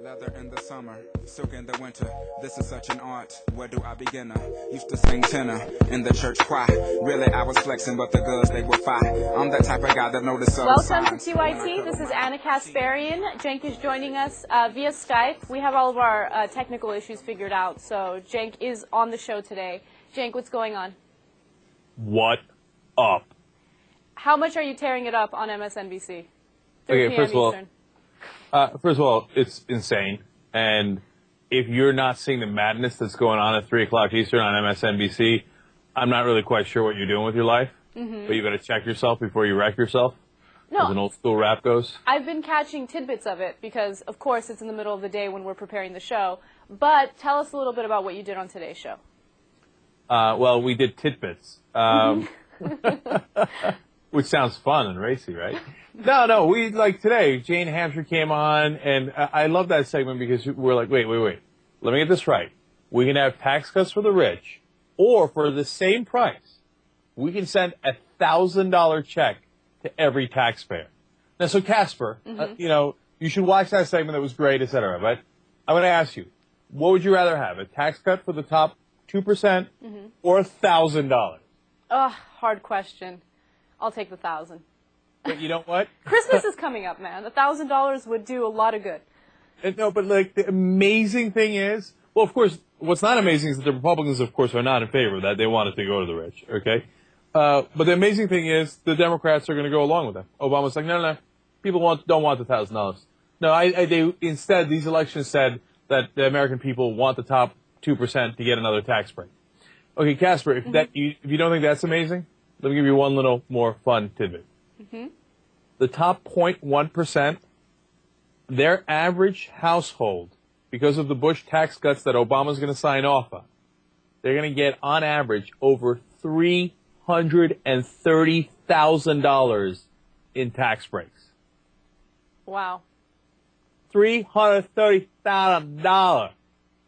Leather in the summer, silk in the winter. This is such an art. Where do I begin? Used to sing tenor in the church choir. Really, I was flexing, but the girls, they were fine. I'm that type of guy that notices subtle signs. Welcome to TYT. This is Anna Kasparian. Cenk is joining us via Skype. We have all of our technical issues figured out, so Cenk is on the show today. Cenk, what's going on? What up? How much are you tearing it up on MSNBC? 3 Okay, p.m. first of all, Eastern. First of all, it's insane. And if you're not seeing the madness that's going on at 3 o'clock Eastern on MSNBC, I'm not really quite sure what you're doing with your life. But you got to check yourself before you wreck yourself, as an old school rap goes. I've been catching tidbits of it because, of course, it's in the middle of the day when we're preparing the show. But tell us a little bit about what you did on today's show. Well, we did tidbits, which sounds fun and racy, right? No, we, like today, Jane Hampshire came on, and I love that segment because we're like, wait. Let me get this right. We can have tax cuts for the rich, or for the same price, we can send $1,000 check to every taxpayer. Now, so Casper, you should watch that segment. That was great, et cetera. But I'm going to ask you, what would you rather have, a tax cut for the top 2% or $1,000? Hard question. I'll take the 1,000. But you know what? Christmas is coming up, man. $1,000 would do a lot of good. No, but like the amazing thing is, well, of course, what's not amazing is that the Republicans, of course, are not in favor of that. They want it to go to the rich, okay? But the amazing thing is the Democrats are going to go along with that. Obama's like, no, people don't want the $1,000. No, instead, these elections said that the American people want the top 2% to get another tax break. Okay, Casper, if you don't think that's amazing, let me give you one little more fun tidbit. The top 0.1%, their average household, because of the Bush tax cuts that Obama's going to sign off on, they're going to get, on average, over $330,000 in tax breaks. Wow. $330,000.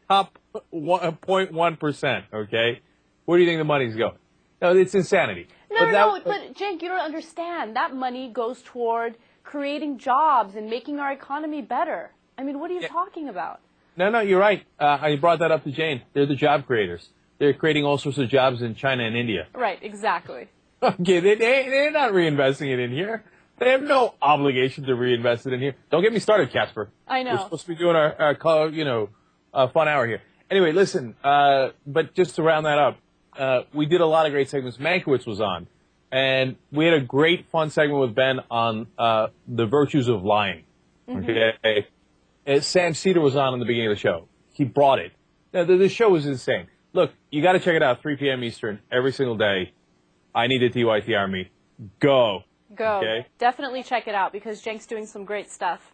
Top 0.1%, okay? Where do you think the money's going? No, it's insanity. But Cenk, you don't understand. That money goes toward creating jobs and making our economy better. I mean, what are you talking about? No, you're right. I brought that up to Jane. They're the job creators. They're creating all sorts of jobs in China and India. Right, exactly. Okay, they're not reinvesting it in here. They have no obligation to reinvest it in here. Don't get me started, Casper. I know. We're supposed to be doing our fun hour here. Anyway, listen, but just to round that up, we did a lot of great segments. Mankiewicz was on, and we had a great, fun segment with Ben on the virtues of lying. Okay, and Sam Cedar was on in the beginning of the show. He brought it. Now, the show was insane. Look, you got to check it out, 3 p.m. Eastern, every single day. I need a TYT Army. Go. Okay? Definitely check it out because Cenk's doing some great stuff.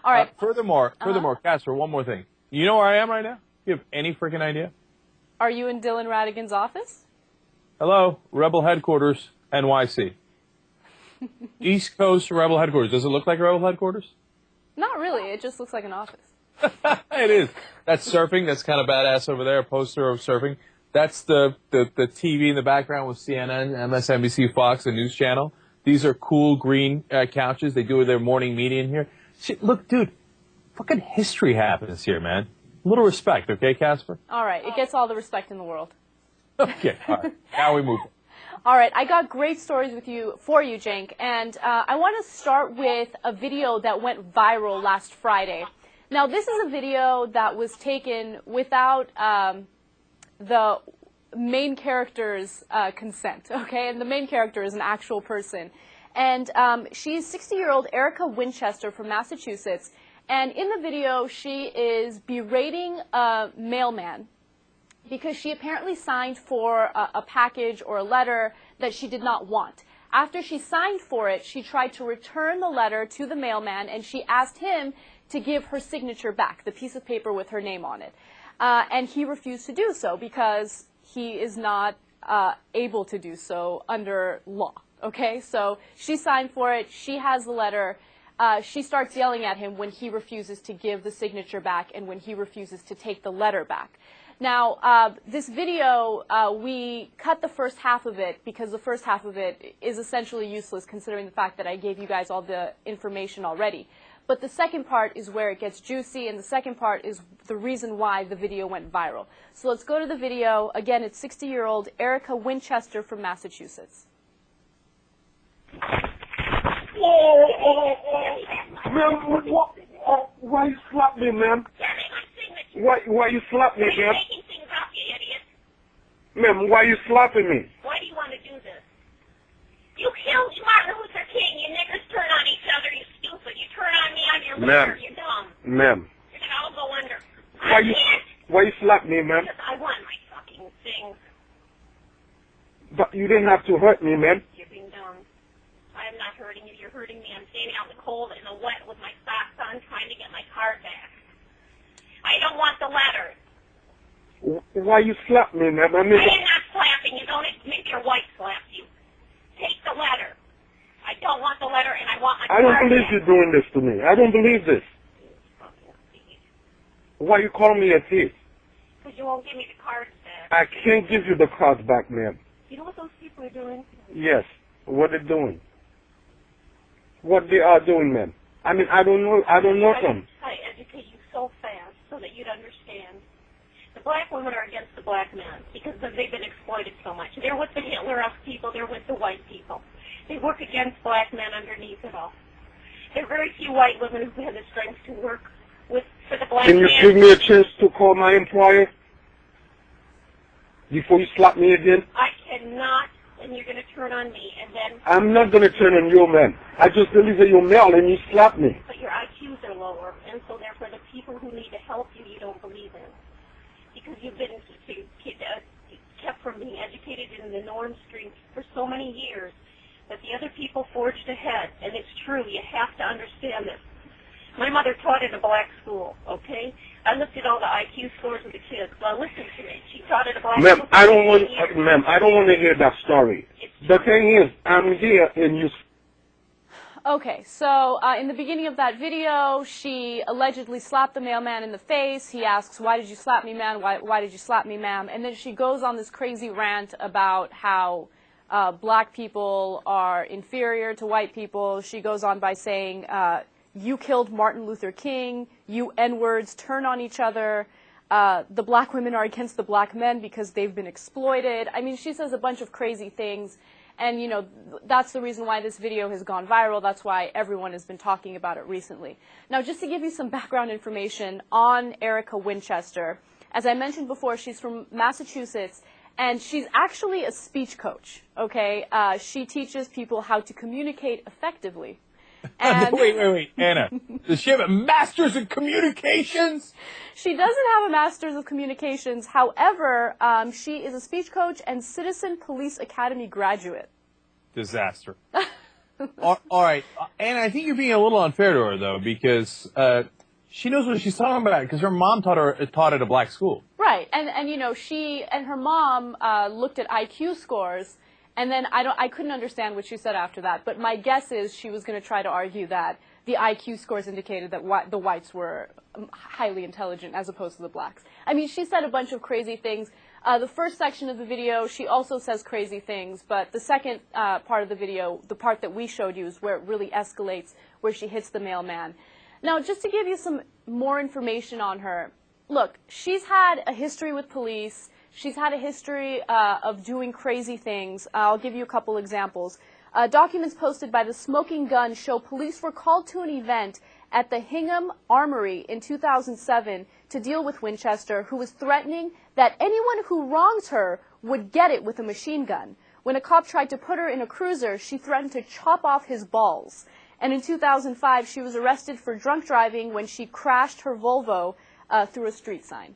All right. Furthermore, Casper, one more thing. You know where I am right now? You have any freaking idea? Are you in Dylan Radigan's office? Hello, Rebel Headquarters, NYC. East Coast Rebel Headquarters. Does it look like Rebel Headquarters? Not really. It just looks like an office. It is. That's surfing. That's kind of badass over there, a poster of surfing. That's the TV in the background with CNN, MSNBC, Fox, the news channel. These are cool green couches. They do their morning meeting in here. Shit, look, dude, fucking history happens here, man. A little respect, okay, Casper? All right. It gets all the respect in the world. Okay, all right. Now we move on. All right. I got great stories for you, Cenk. And I want to start with a video that went viral last Friday. Now, this is a video that was taken without the main character's consent, okay? And the main character is an actual person. And she's 60-year-old Erica Winchester from Massachusetts. And in the video, she is berating a mailman because she apparently signed for a package or a letter that she did not want. After she signed for it, she tried to return the letter to the mailman, and she asked him to give her signature back, the piece of paper with her name on it. And he refused to do so because he is not able to do so under law. Okay, so she signed for it. She has the letter. She starts yelling at him when he refuses to give the signature back and when he refuses to take the letter back. Now, this video, we cut the first half of it because the first half of it is essentially useless considering the fact that I gave you guys all the information already. But the second part is where it gets juicy, and the second part is the reason why the video went viral. So let's go to the video. Again, it's 60-year-old Erica Winchester from Massachusetts. Ma'am, why you slap me, ma'am? Why you slap me, ma'am? You're making things up, you idiot. Ma'am, why you slapping me? Why do you want to do this? You killed Martin Luther King. You niggers turn on each other, you stupid. You turn on me, I'm your leader, you're dumb. Ma'am. You're going to all go under. Why you slap me, ma'am? Because I won my fucking thing. But you didn't have to hurt me, ma'am. You're being dumb. I am not hurting you. You're hurting me. I'm standing out in the cold and the wet with my socks on trying to get my card back. I don't want the letter. Why you slap me, ma'am? I am not slapping you. Don't make your wife slap you. Take the letter. I don't want the letter, and I want my card I don't believe back. you're doing this to me. I don't believe this. Why you calling me a thief? Because you won't give me the cards back. I can't give you the cards back, ma'am. You know what those people are doing? Yes. What they're doing? What they are doing, ma'am? I mean, I don't know them. I educate you so fast so that you'd understand. The black women are against the black men because they've been exploited so much. They're with the Hitler-esque people. They're with the white people. They work against black men underneath it all. There are very few white women who have the strength to work for the black Can you man. give me a chance to call my employer before you slap me again? I cannot, and you're going to turn on me, and then... I'm not going to turn on you, man. I just delivered your mail and you slapped me. But your IQs are lower, and so therefore the people who need to help you, you don't believe in. Because you've been kept from being educated in the norm stream for so many years that the other people forged ahead, and it's true, you have to understand this. My mother taught in a black school, okay? I looked at all the IQ scores of the kids. Well, listen to me. She taught at a black Ma'am, school. I don't want to hear that story. The thing is, I'm here and you... Okay, so in the beginning of that video, she allegedly slapped the mailman in the face. He asks, "Why did you slap me, man? Why did you slap me, ma'am?" And then she goes on this crazy rant about how black people are inferior to white people. She goes on by saying, "You killed Martin Luther King. You N-words turn on each other. The black women are against the black men because they've been exploited." I mean, she says a bunch of crazy things. And, you know, that's the reason why this video has gone viral. That's why everyone has been talking about it recently. Now, just to give you some background information on Erica Winchester, as I mentioned before, she's from Massachusetts, and she's actually a speech coach, okay? She teaches people how to communicate effectively. And Wait, Anna. Does she have a master's in communications? She doesn't have a master's of communications. However, she is a speech coach and Citizen Police Academy graduate. Disaster. All right. Anna, I think you're being a little unfair to her, though, because she knows what she's talking about, because her mom taught at a black school. Right. And you know, she and her mom looked at IQ scores. And then I couldn't understand what she said after that, but my guess is she was going to try to argue that the IQ scores indicated that the whites were highly intelligent as opposed to the blacks. I mean, she said a bunch of crazy things. The first section of the video, she also says crazy things, but the second part of the video, the part that we showed you, is where it really escalates, where she hits the mailman. Now, just to give you some more information on her, look, she's had a history with police. She's had a history of doing crazy things. I'll give you a couple examples. Documents posted by the Smoking Gun show police were called to an event at the Hingham Armory in 2007 to deal with Winchester, who was threatening that anyone who wrongs her would get it with a machine gun. When a cop tried to put her in a cruiser, she threatened to chop off his balls. And in 2005, she was arrested for drunk driving when she crashed her Volvo through a street sign.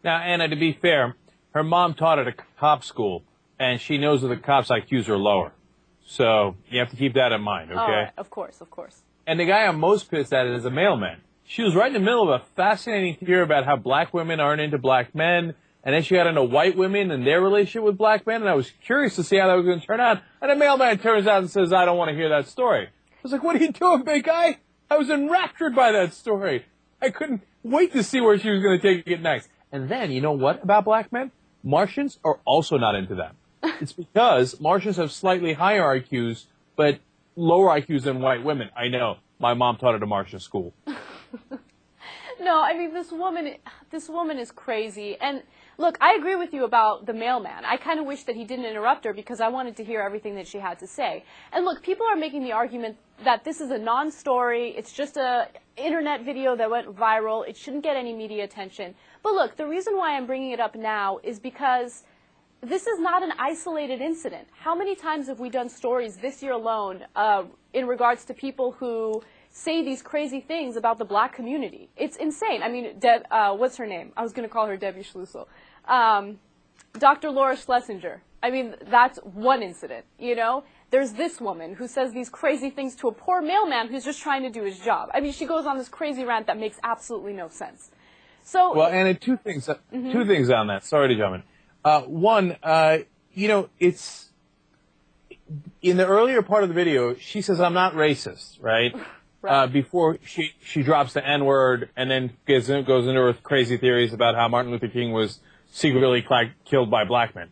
Now, Anna, to be fair, her mom taught at a cop school, and she knows that the cops' IQs are lower. So you have to keep that in mind, okay? Right, of course, of course. And the guy I'm most pissed at is a mailman. She was right in the middle of a fascinating theory about how black women aren't into black men, and then she got into white women and their relationship with black men, and I was curious to see how that was going to turn out. And the mailman turns out and says, "I don't want to hear that story." I was like, "What are you doing, big guy?" I was enraptured by that story. I couldn't wait to see where she was going to take it next. And then, you know what about black men? Martians are also not into them. It's because Martians have slightly higher IQs, but lower IQs than white women. I know. my mom taught at a Martian school. No, I mean, this woman is crazy. And look, I agree with you about the mailman. I kind of wish that he didn't interrupt her because I wanted to hear everything that she had to say. And look, people are making the argument that this is a non-story. It's just a internet video that went viral. It shouldn't get any media attention. But look, the reason why I'm bringing it up now is because this is not an isolated incident. How many times have we done stories this year alone in regards to people who say these crazy things about the black community? It's insane. I mean, what's her name? I was going to call her Debbie Schlussel. Dr. Laura Schlesinger. I mean, that's one incident, you know? There's this woman who says these crazy things to a poor mailman who's just trying to do his job. I mean, she goes on this crazy rant that makes absolutely no sense. So, well, and two things on that. Sorry to jump in. One, you know, it's in the earlier part of the video, she says, "I'm not racist," right? Right. Before she drops the N-word and then goes into her crazy theories about how Martin Luther King was secretly killed by black men,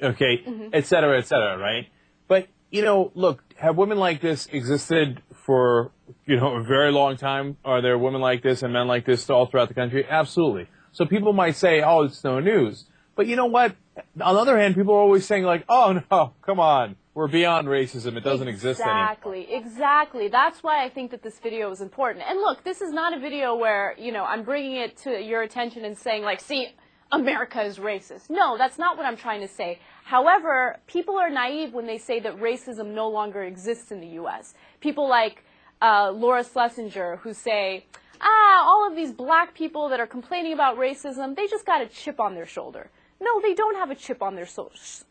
okay, et cetera, right? But, you know, look, have women like this existed for, you know, a very long time? Are there women like this and men like this all throughout the country? Absolutely. So people might say, oh, it's no news. But you know what? On the other hand, people are always saying like, oh, no, come on. We're beyond racism. It doesn't exist anymore. Exactly. That's why I think that this video is important. And look, this is not a video where, you know, I'm bringing it to your attention and saying like, see, America is racist. No, that's not what I'm trying to say. However, people are naive when they say that racism no longer exists in the U.S. People like Laura Schlesinger who say, all of these black people that are complaining about racism, they just got a chip on their shoulder. No, they don't have a chip on their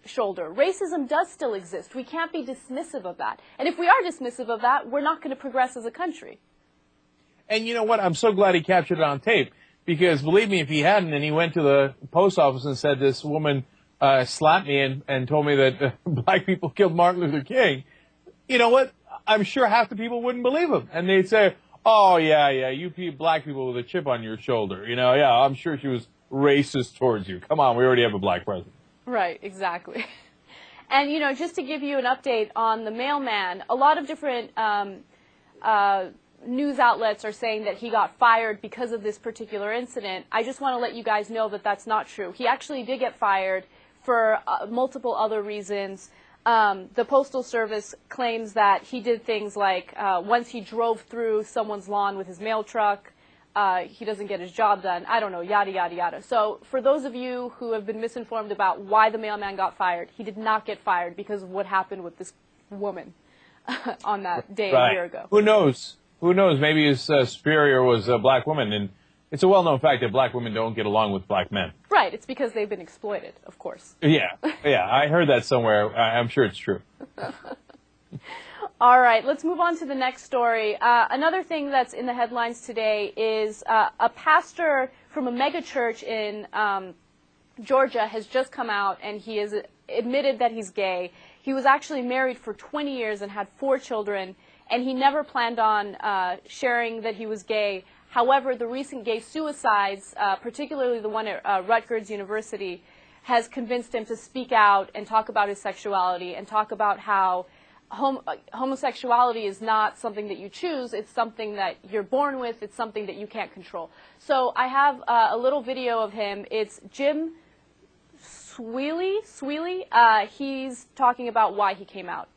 shoulder. Racism does still exist. We can't be dismissive of that. And if we are dismissive of that, we're not going to progress as a country. And you know what? I'm so glad he captured it on tape. Because believe me, if he hadn't, and he went to the post office and said this woman slapped me and told me that black people killed Martin Luther King, you know what? I'm sure half the people wouldn't believe him. And they'd say, oh, yeah, you black people with a chip on your shoulder. You know, yeah, I'm sure she was racist towards you. Come on, we already have a black president. Right, exactly. And, you know, just to give you an update on the mailman, a lot of different news outlets are saying that he got fired because of this particular incident. I just want to let you guys know that that's not true. He actually did get fired for multiple other reasons. The Postal Service claims that he did things like once he drove through someone's lawn with his mail truck, he doesn't get his job done. I don't know, yada, yada, yada. So for those of you who have been misinformed about why the mailman got fired, he did not get fired because of what happened with this woman on that day a year ago. Who knows? Who knows? Maybe his superior was a black woman, and it's a well-known fact that black women don't get along with black men. Right. It's because they've been exploited, of course. Yeah. I heard that somewhere. I'm sure it's true. All right. Let's move on to the next story. Another thing that's in the headlines today is a pastor from a mega church in Georgia has just come out, and he has admitted that he's gay. He was actually married for 20 years and had 4 children. And he never planned on sharing that he was gay. However, the recent gay suicides, particularly the one at Rutgers University, has convinced him to speak out and talk about his sexuality and talk about how homosexuality is not something that you choose. It's something that you're born with. It's something that you can't control. So I have a little video of him. It's Jim Sweely. He's talking about why he came out.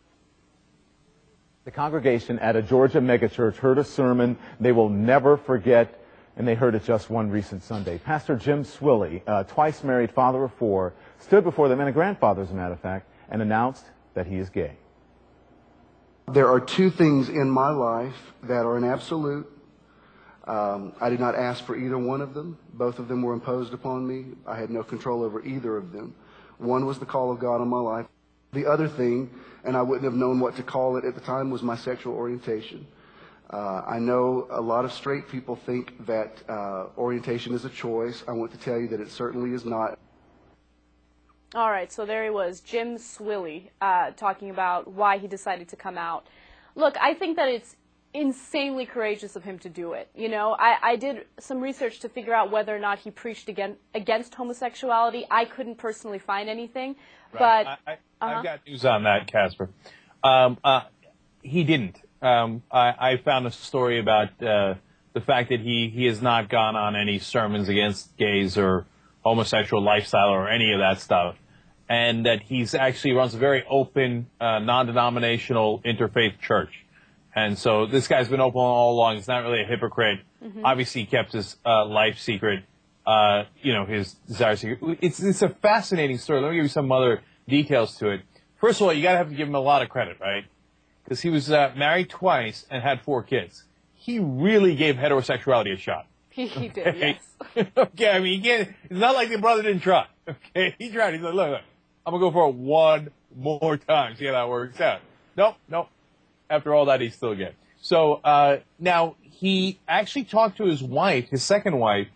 The congregation at a Georgia megachurch heard a sermon they will never forget, and they heard it just one recent Sunday. Pastor Jim Swilley, twice married father of 4, stood before them, and a grandfather, as a matter of fact, and announced that he is gay. There are 2 things in my life that are an absolute. I did not ask for either one of them. Both of them were imposed upon me. I had no control over either of them. One was the call of God on my life. The other thing, and I wouldn't have known what to call it at the time, was my sexual orientation. I know a lot of straight people think that orientation is a choice. I want to tell you that it certainly is not. All right, so there he was, Jim Swilley, talking about why he decided to come out. Look, I think that it's insanely courageous of him to do it. You know, I did some research to figure out whether or not he preached against homosexuality. I couldn't personally find anything. Right. But I've got news on that, Casper. He didn't. I found a story about the fact that he has not gone on any sermons against gays or homosexual lifestyle or any of that stuff, and that he's actually runs a very open, non-denominational interfaith church. And so this guy's been open all along. He's not really a hypocrite. Obviously, he kept his life secret, his desire secret. It's a fascinating story. Let me give you some other details to it. First of all, you got to have to give him a lot of credit, right? Because he was married twice and had 4 kids. He really gave heterosexuality a shot. He did, yes. Okay, I mean, it's not like the brother didn't try. Okay, he tried. He's like, look, I'm going to go for it one more time, see how that works out. Nope. After all that, he's still gay. So now he actually talked to his wife, his second wife,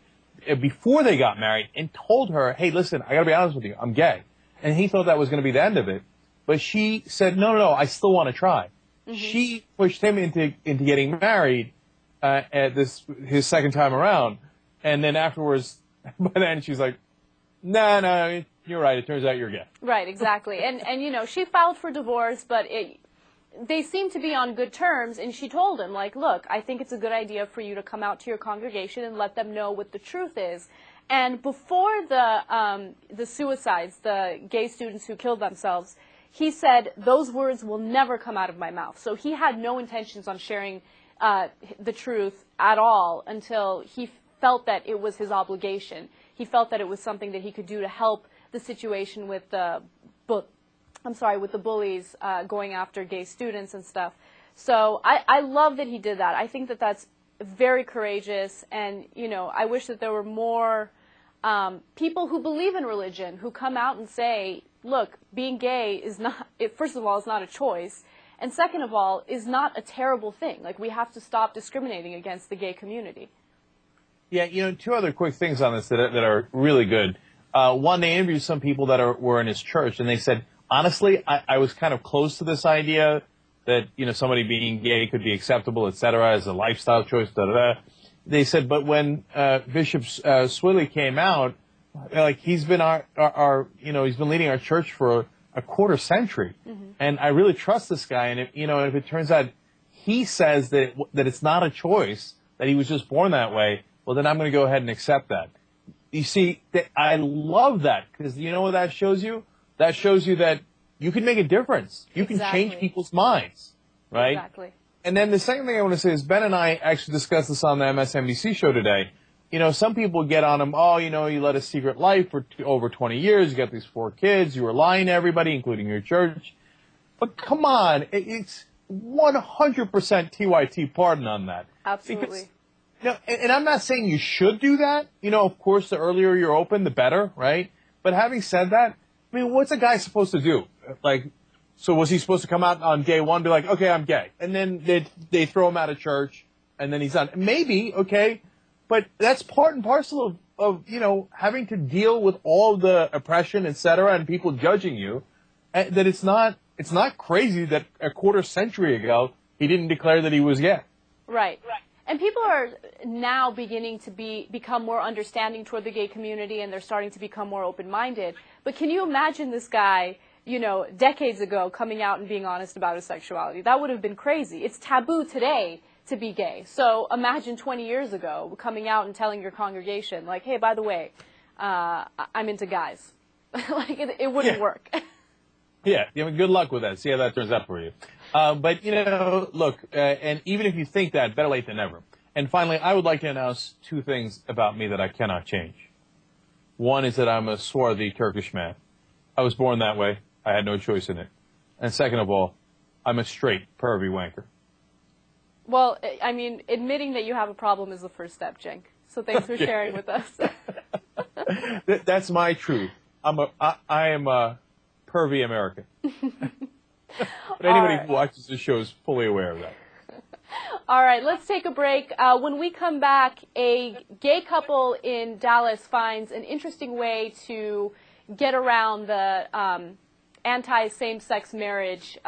before they got married and told her, hey, listen, I got to be honest with you, I'm gay. And he thought that was going to be the end of it. But she said, no, I still want to try. She pushed him into getting married at his second time around. And then afterwards, by then, she's like, no, you're right. It turns out you're gay. Right, exactly. And she filed for divorce, but they seemed to be on good terms, and she told him, like, look, I think it's a good idea for you to come out to your congregation and let them know what the truth is. And before the suicides, the gay students who killed themselves, he said, those words will never come out of my mouth. So he had no intentions on sharing the truth at all until he felt that it was his obligation. He felt that it was something that he could do to help the situation with the bullies going after gay students and stuff. So I love that he did that. I think that that's very courageous, and I wish that there were more people who believe in religion who come out and say, look, being gay is not, first of all, it's not a choice, and second of all, is not a terrible thing. Like, we have to stop discriminating against the gay community. Yeah, 2 other quick things on this that are really good. One, they interviewed some people that were in his church, and they said, honestly, I was kind of close to this idea that, somebody being gay could be acceptable, et cetera, as a lifestyle choice, da-da-da. They said, but when Bishop Swilley came out, like, he's been he's been leading our church for a quarter century. And I really trust this guy. And if it turns out he says that it's not a choice, that he was just born that way, well, then I'm going to go ahead and accept that. You see, I love that, because you know what that shows you? That shows you that you can make a difference. You can change people's minds, right? Exactly. And then the second thing I want to say is Ben and I actually discussed this on the MSNBC show today. Some people get on him, you led a secret life for over 20 years, you got these 4 kids, you were lying to everybody, including your church. But come on, it's 100% TYT pardon on that. Absolutely. Because, and I'm not saying you should do that. Of course, the earlier you're open, the better, right? But having said that, I mean, what's a guy supposed to do? Like, so was he supposed to come out on day 1 and be like, okay, I'm gay? And then they throw him out of church, and then he's done. Maybe, okay, but that's part and parcel of having to deal with all the oppression, et cetera, and people judging you, that it's not crazy that a quarter century ago he didn't declare that he was gay. Right. And people are now beginning to become more understanding toward the gay community, and they're starting to become more open-minded. But can you imagine this guy, decades ago coming out and being honest about his sexuality? That would have been crazy. It's taboo today to be gay. So imagine 20 years ago coming out and telling your congregation, like, hey, by the way, I'm into guys. Like, it wouldn't work. Yeah, good luck with that. See how that turns out for you. But, look, and even if you think that, better late than never. And finally, I would like to announce 2 things about me that I cannot change. One is that I'm a swarthy Turkish man. I was born that way. I had no choice in it. And second of all, I'm a straight, pervy wanker. Well, I mean, admitting that you have a problem is the first step, Cenk. So thanks for sharing with us. That's my truth. I am a pervy American. But anybody who watches this show is fully aware of that. All right, let's take a break. When we come back, a gay couple in Dallas finds an interesting way to get around the anti-same-sex marriage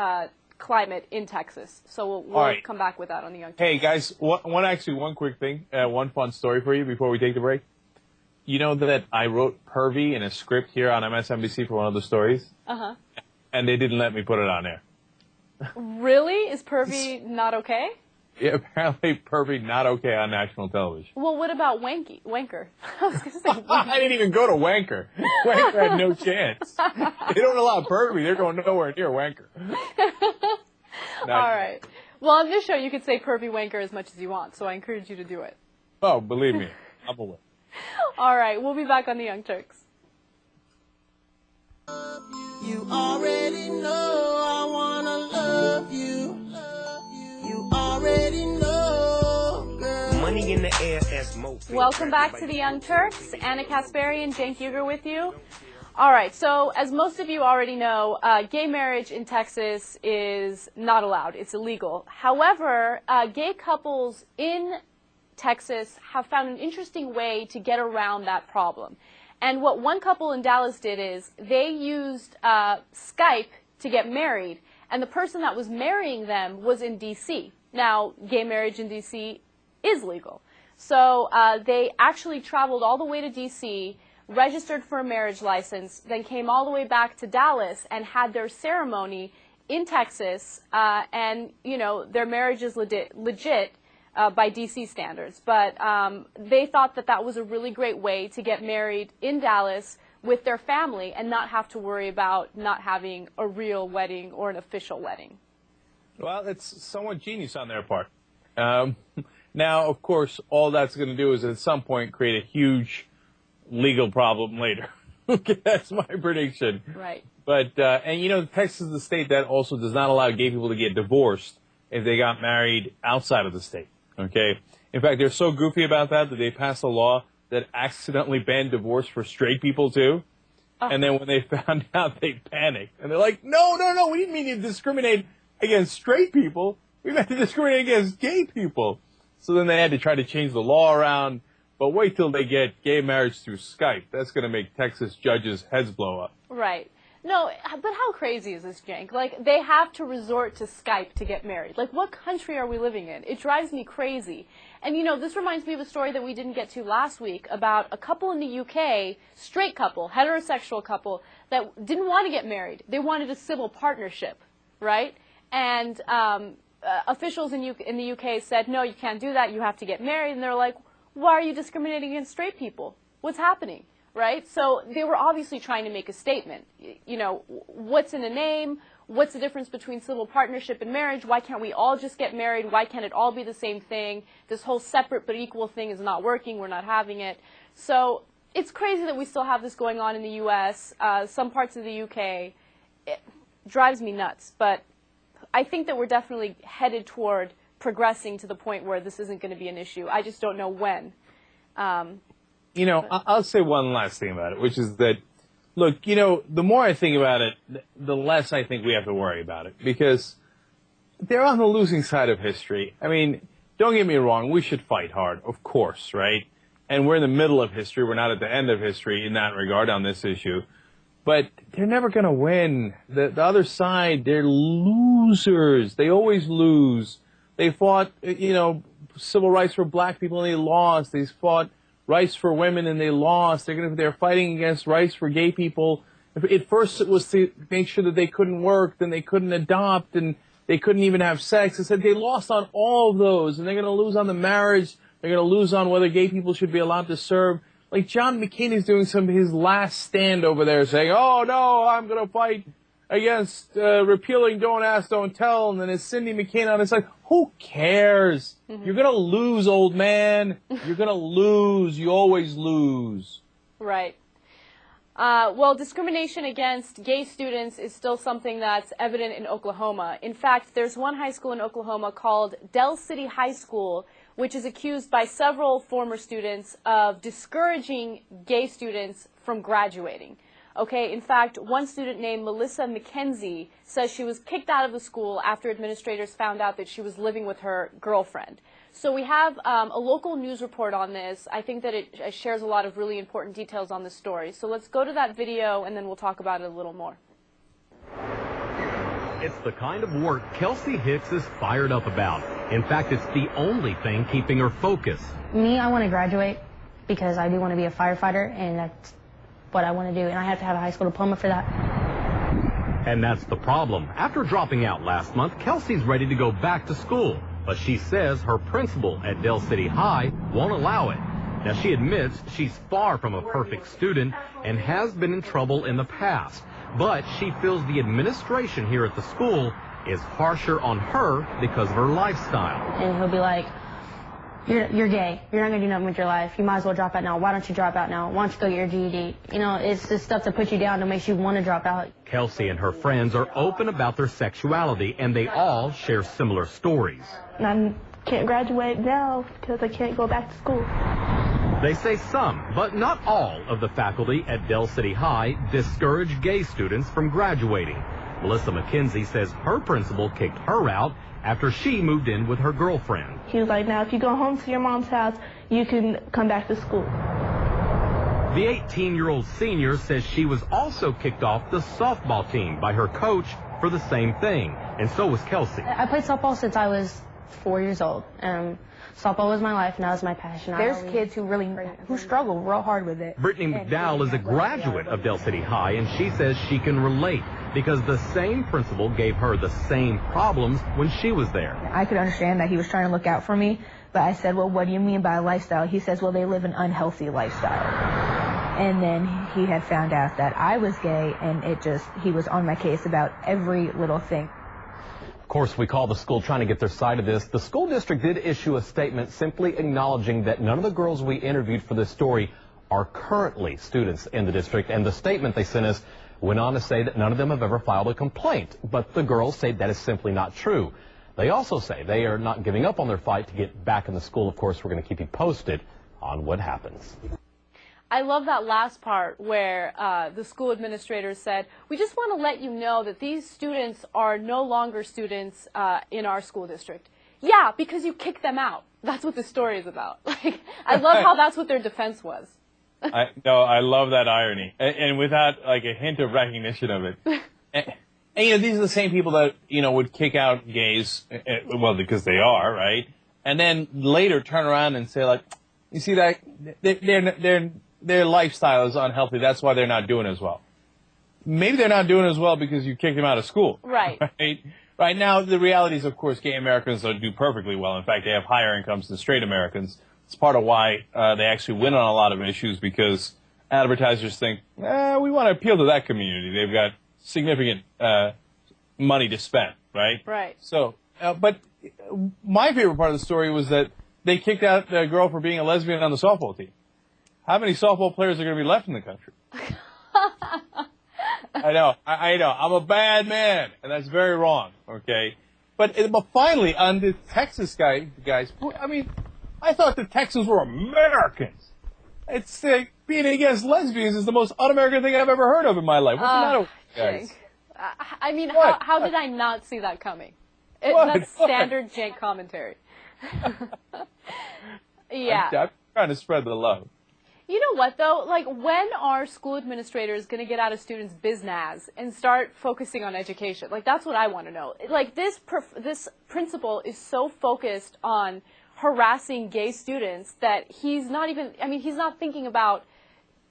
climate in Texas. So we'll come back with that on the Young Turks. Hey, guys, one quick thing, one fun story for you before we take the break. You know that I wrote pervy in a script here on MSNBC for one of the stories? Uh-huh. And they didn't let me put it on air. Really? Is pervy not okay? Yeah, apparently pervy not okay on national television. Well, what about wanker? I was going to say wanker. I didn't even go to wanker. Wanker had no chance. They don't allow pervy. They're going nowhere near wanker. All right. Well, on this show, you could say pervy wanker as much as you want, so I encourage you to do it. Oh, believe me, I'm aware. All right. We'll be back on the Young Turks. You already know I wanna love you. You already know, girl. Money in the air as most. Welcome back to the Young Turks. Anna Kasparian, Cenk Uygur with you. All right, so as most of you already know, gay marriage in Texas is not allowed. It's illegal. However, gay couples in Texas have found an interesting way to get around that problem. And what one couple in Dallas did is they used Skype to get married, and the person that was marrying them was in D.C. Now, gay marriage in D.C. is legal. So they actually traveled all the way to D.C., registered for a marriage license, then came all the way back to Dallas and had their ceremony in Texas, and, you know, their marriage is legit by D.C. standards. But they thought that that was a really great way to get married in Dallas with their family and not have to worry about not having a real wedding or an official wedding. Well, it's somewhat genius on their part. Now, of course, all that's going to do is at some point create a huge legal problem later. Okay, that's my prediction. Right. But, and you know, Texas is the state that also does not allow gay people to get divorced if they got married outside of the state. Okay? In fact, they're so goofy about that they passed a law that accidentally banned divorce for straight people, too. Oh. And then when they found out, they panicked. And they're like, no, we didn't mean to discriminate against straight people. We meant to discriminate against gay people. So then they had to try to change the law around. But wait till they get gay marriage through Skype. That's going to make Texas judges' heads blow up. Right. No, but how crazy is this, Cenk? Like, they have to resort to Skype to get married. Like, what country are we living in? It drives me crazy. And, you know, this reminds me of a story that we didn't get to last week about a couple in the UK, straight couple, heterosexual couple, that didn't want to get married. They wanted a civil partnership, right? And officials in the UK said, no, you can't do that. You have to get married. And they're like, why are you discriminating against straight people? What's happening? Right? So they were obviously trying to make a statement. You know, what's in a name? What's the difference between civil partnership and marriage? Why can't we all just get married? Why can't it all be the same thing? This whole separate but equal thing is not working. We're not having it. So it's crazy that we still have this going on in the U.S., some parts of the UK. It drives me nuts. But I think that we're definitely headed toward progressing to the point where this isn't going to be an issue. I just don't know when. You know, I'll say one last thing about it, which is that, look, you know, the more I think about it, the less I think we have to worry about it. Because they're on the losing side of history. I mean, don't get me wrong, we should fight hard, of course, right? And we're in the middle of history. We're not at the end of history in that regard on this issue. But they're never going to win. The other side, they're losers. They always lose. They fought, you know, civil rights for black people and they lost. They fought rights for women and they lost. They're fighting against rights for gay people. At first it was to make sure that they couldn't work, then they couldn't adopt, and they couldn't even have sex. They said they lost on all of those, and they're going to lose on the marriage. They're going to lose on whether gay people should be allowed to serve. Like John McCain is doing his last stand over there saying, oh no, I'm going to fight against repealing Don't Ask, Don't Tell, and then it's Cindy McCain on. It's like, who cares? Mm-hmm. You're going to lose, old man. You're going to lose. You always lose. Right. Well, discrimination against gay students is still something that's evident in Oklahoma. In fact, there's one high school in Oklahoma called Del City High School, which is accused by several former students of discouraging gay students from graduating. Okay, in fact, one student named Melissa McKenzie says she was kicked out of the school after administrators found out that she was living with her girlfriend. So we have a local news report on this. I think that it shares a lot of really important details on the story. So let's go to that video and then we'll talk about it a little more. It's the kind of work Kelsey Hicks is fired up about. In fact, it's the only thing keeping her focused. Me, I want to graduate because I do want to be a firefighter, and that's what I want to do, and I have to have a high school diploma for that. And that's the problem. After dropping out last month, Kelsey's ready to go back to school. But she says her principal at Dell City High won't allow it. Now, she admits she's far from a perfect student and has been in trouble in the past. But she feels the administration here at the school is harsher on her because of her lifestyle. And he'll be like, you're gay. You're not going to do nothing with your life. You might as well drop out now. Why don't you drop out now? Why don't you go get your GED? You know, it's just stuff to put you down to make you want to drop out. Kelsey and her friends are open about their sexuality, and they all share similar stories. I can't graduate now because I can't go back to school. They say some, but not all, of the faculty at Dell City High discourage gay students from graduating. Melissa McKenzie says her principal kicked her out after she moved in with her girlfriend. He was like, now if you go home to your mom's house, you can come back to school. The 18-year-old senior says she was also kicked off the softball team by her coach for the same thing, and so was Kelsey. I played softball since I was 4 years old. Softball was my life, and that was my passion. There's kids who struggle real hard with it. Brittany McDowell is a graduate of Dell City High, and she says she can relate because the same principal gave her the same problems when she was there. I could understand that he was trying to look out for me, but I said, well, what do you mean by a lifestyle? He says, well, they live an unhealthy lifestyle. And then he had found out that I was gay, and he was on my case about every little thing. Of course, we called the school trying to get their side of this. The school district did issue a statement simply acknowledging that none of the girls we interviewed for this story are currently students in the district. And the statement they sent us went on to say that none of them have ever filed a complaint. But the girls say that is simply not true. They also say they are not giving up on their fight to get back in the school. Of course, we're going to keep you posted on what happens. I love that last part where the school administrator said, we just want to let you know that these students are no longer students in our school district. Yeah, because you kicked them out. That's what the story is about. Like, I love how that's what their defense was. I love that irony, and without like a hint of recognition of it. And you know, these are the same people that would kick out gays, well, because they are, right? And then later turn around and say, like, you see that their lifestyle is unhealthy. That's why they're not doing as well. Maybe they're not doing as well because you kicked them out of school. Right. Right now, the reality is, of course, gay Americans don't do perfectly well. In fact, they have higher incomes than straight Americans. It's part of why they actually win on a lot of issues, because advertisers think, we want to appeal to that community. They've got significant money to spend, right? Right. So, but my favorite part of the story was that they kicked out the girl for being a lesbian on the softball team. How many softball players are going to be left in the country? I know. I'm a bad man, and that's very wrong, okay? But finally, on the Texas guys, I mean, I thought the Texans were Americans. It's being against lesbians is the most un-American thing I've ever heard of in my life. What's the matter with you guys? I mean, how did I not see that coming? That's standard Jank commentary. Yeah. I'm trying to spread the love. You know what, though? Like, when are school administrators going to get out of students' biz-naz and start focusing on education? Like, that's what I want to know. Like, this principal is so focused on harassing gay students that he's not even, he's not thinking about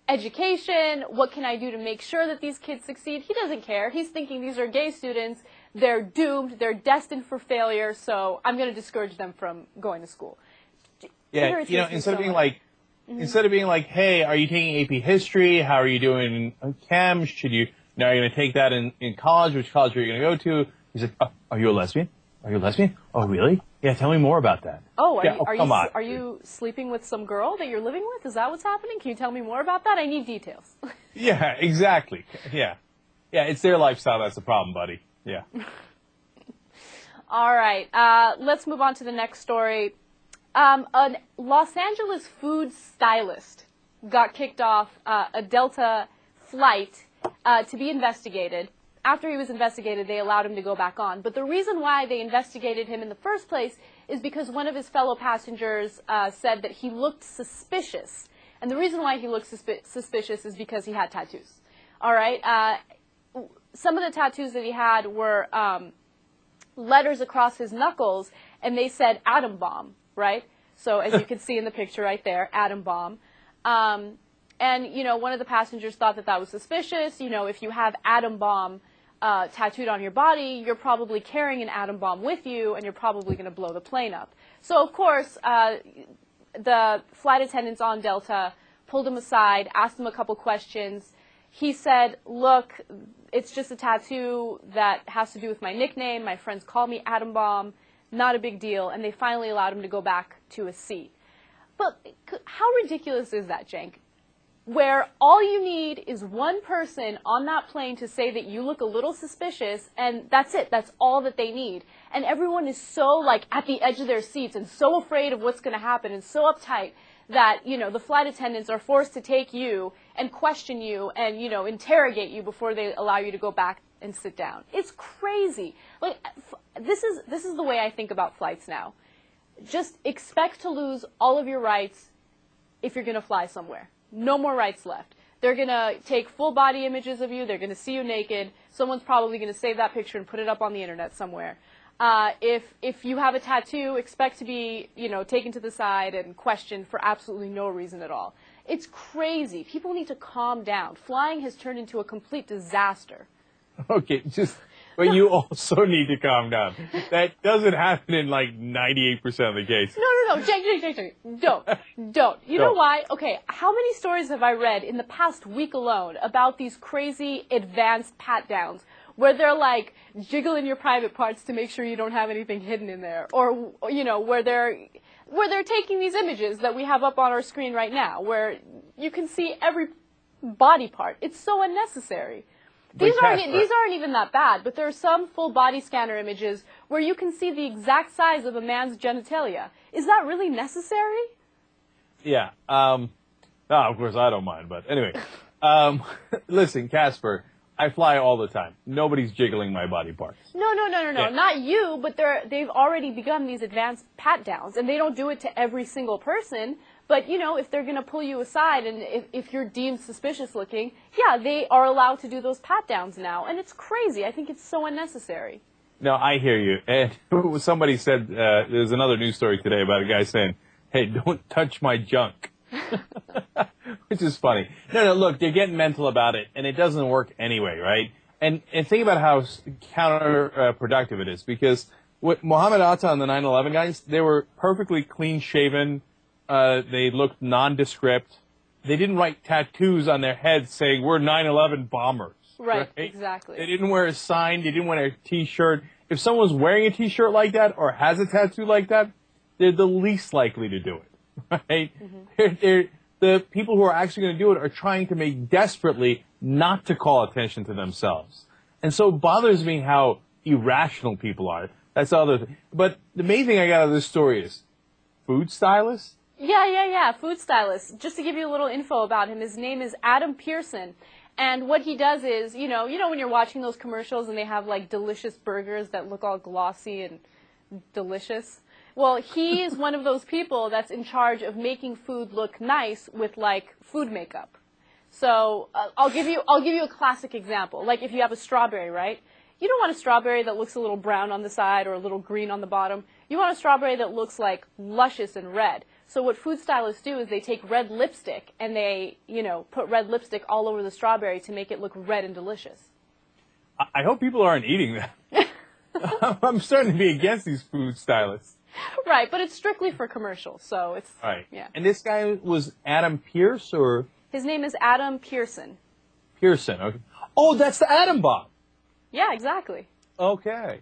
education. What can I do to make sure that these kids succeed? He doesn't care. He's thinking these are gay students. They're doomed. They're destined for failure, so I'm going to discourage them from going to school. Yeah, instead of being like, hey, are you taking AP history? How are you doing in chem? Are you going to take that in college? Which college are you going to go to? He's like, are you a lesbian? Are you a lesbian? Oh, really? Yeah, tell me more about that. Oh, are you sleeping with some girl that you're living with? Is that what's happening? Can you tell me more about that? I need details. Yeah, exactly. Yeah, it's their lifestyle that's the problem, buddy. Yeah. All right, let's move on to the next story. A Los Angeles food stylist got kicked off a Delta flight to be investigated. After he was investigated, they allowed him to go back on. But the reason why they investigated him in the first place is because one of his fellow passengers said that he looked suspicious. And the reason why he looked suspicious is because he had tattoos. All right? Some of the tattoos that he had were letters across his knuckles, and they said atom bomb. Right? So as you can see in the picture right there, atom bomb. And, one of the passengers thought that was suspicious. If you have atom bomb tattooed on your body, you're probably carrying an atom bomb with you, and you're probably going to blow the plane up. So, of course, the flight attendants on Delta pulled him aside, asked him a couple questions. He said, look, it's just a tattoo that has to do with my nickname. My friends call me Atom Bomb. Not a big deal. And they finally allowed him to go back to his seat. But how ridiculous is that, Cenk? Where all you need is one person on that plane to say that you look a little suspicious, and that's it. That's all that they need. And everyone is so, like, at the edge of their seats and so afraid of what's going to happen and so uptight that, you know, the flight attendants are forced to take you and question you and, you know, interrogate you before they allow you to go back and sit down. It's crazy. Like, this is the way I think about flights now. Just expect to lose all of your rights if you're going to fly somewhere. No more rights left. They're going to take full body images of you. They're going to see you naked. Someone's probably going to save that picture and put it up on the internet somewhere. If you have a tattoo, expect to be, you know, taken to the side and questioned for absolutely no reason at all. It's crazy. People need to calm down. Flying has turned into a complete disaster. Okay, but you also need to calm down. That doesn't happen in like 98% of the cases. No, Cenk, don't. You know why? Okay, how many stories have I read in the past week alone about these crazy advanced pat-downs where they're like jiggling your private parts to make sure you don't have anything hidden in there, or you know, where they're taking these images that we have up on our screen right now, where you can see every body part. It's so unnecessary. These aren't even that bad, but there are some full body scanner images where you can see the exact size of a man's genitalia. Is that really necessary? Yeah. No, of course I don't mind, but anyway. Listen, Casper, I fly all the time. Nobody's jiggling my body parts. No. Yeah. Not you, but they've already begun these advanced pat-downs, and they don't do it to every single person. But, you know, if they're going to pull you aside and if you're deemed suspicious looking, yeah, they are allowed to do those pat-downs now. And it's crazy. I think it's so unnecessary. No, I hear you. And somebody said, there's another news story today about a guy saying, hey, don't touch my junk. Which is funny. No, look, they're getting mental about it, and it doesn't work anyway, right? And think about how counterproductive it is, because with Mohammed Atta and the 9/11 guys, they were perfectly clean-shaven. They looked nondescript. They didn't write tattoos on their heads saying, we're 9/11 bombers. Right, exactly. They didn't wear a sign. They didn't wear a T-shirt. If someone's wearing a T-shirt like that or has a tattoo like that, they're the least likely to do it, right? Mm-hmm. The people who are actually going to do it are trying to make desperately not to call attention to themselves. And so it bothers me how irrational people are. That's the other thing. But the main thing I got out of this story is food stylist? Yeah, food stylist. Just to give you a little info about him, his name is Adam Pearson. And what he does is, you know when you're watching those commercials and they have like delicious burgers that look all glossy and delicious? Well, he is one of those people that's in charge of making food look nice with like food makeup. So I'll give you a classic example. Like if you have a strawberry, right? You don't want a strawberry that looks a little brown on the side or a little green on the bottom. You want a strawberry that looks like luscious and red. So what food stylists do is they take red lipstick and they, put red lipstick all over the strawberry to make it look red and delicious. I hope people aren't eating that. I'm starting to be against these food stylists. Right, but it's strictly for commercials, so it's... Right. Yeah. And this guy was Adam Pierce, or...? His name is Adam Pearson. Pearson, okay. Oh, that's the Atom Bomb! Yeah, exactly. Okay.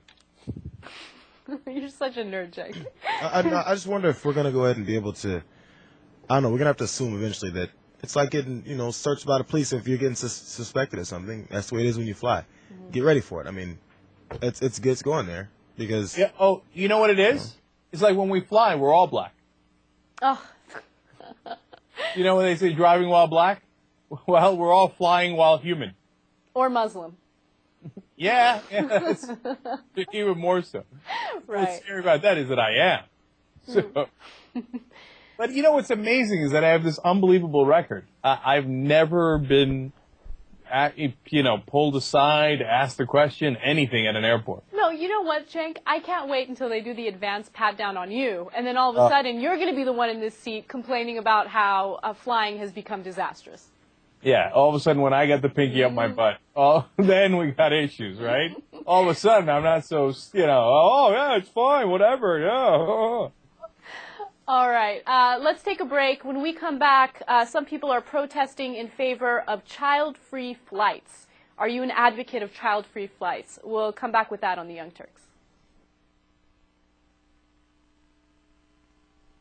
You're such a nerd, Jake. I just wonder if we're going to go ahead and be able to... I don't know, we're going to have to assume eventually that it's like getting, searched by the police if you're getting suspected of something. That's the way it is when you fly. Mm-hmm. Get ready for it. I mean, it's going there, because... Yeah, oh, you know what it is? It's like when we fly, we're all black. Oh. You know when they say driving while black? Well, we're all flying while human. Or Muslim. Yeah, even more so. Right. What's scary about that is that I am. So, but what's amazing is that I have this unbelievable record. I've never been, pulled aside, asked a question, anything at an airport. No, you know what, Cenk? I can't wait until they do the advanced pat-down on you, and then all of a sudden you're going to be the one in this seat complaining about how flying has become disastrous. Yeah, all of a sudden when I got the pinky up my butt, then we got issues, right? All of a sudden I'm not so, oh yeah, it's fine, whatever, yeah. All right, let's take a break. When we come back, some people are protesting in favor of child-free flights. Are you an advocate of child-free flights? We'll come back with that on the Young Turks.